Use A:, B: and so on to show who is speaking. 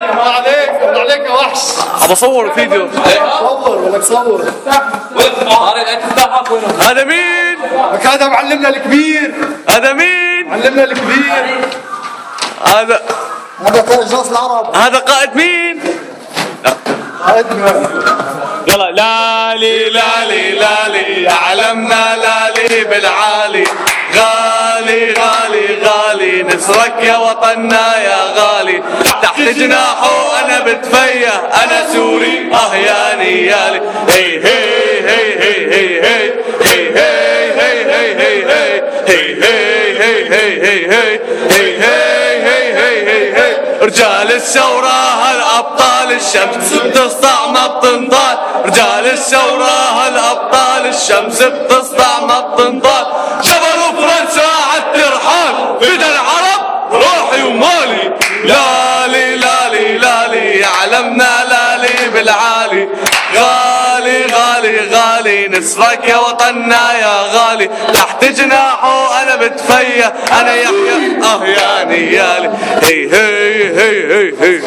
A: الله عليك، الله عليك يا وحش.
B: ابى اصور فيديو.
A: صور ولك صور.
B: هذا مين؟
A: هذا معلمنا الكبير.
B: هذا مين؟
A: معلمنا الكبير.
B: هذا
A: قائد جيش العرب.
B: هذا قائد مين؟
A: قائدنا.
B: يلا لالي لالي لالي يا علمنا لالي بالعالي، غالي غالي غالي نصرك يا وطننا يا غالي، تحت جناحه انا بتفيه انا سوري يا نيالي. هي هي هي هي هي هي هي هي هي هي هي هي هي هي رجال الثورة هالأبطال الشمس بتسطع ما بتنضال، رجال الثورة هالأبطال الشمس بتسطع ما بتنضال، جبروا فرنسا عالترحال فدا العرب روحي ومالي، لالي لالي لالي يعلمنا لالي بالعالي، غالي غالي غالي نصرك يا وطننا يا غالي، تحت جناحه انا بتفيه انا يحيى يا نيالي. هي هي هي هي هي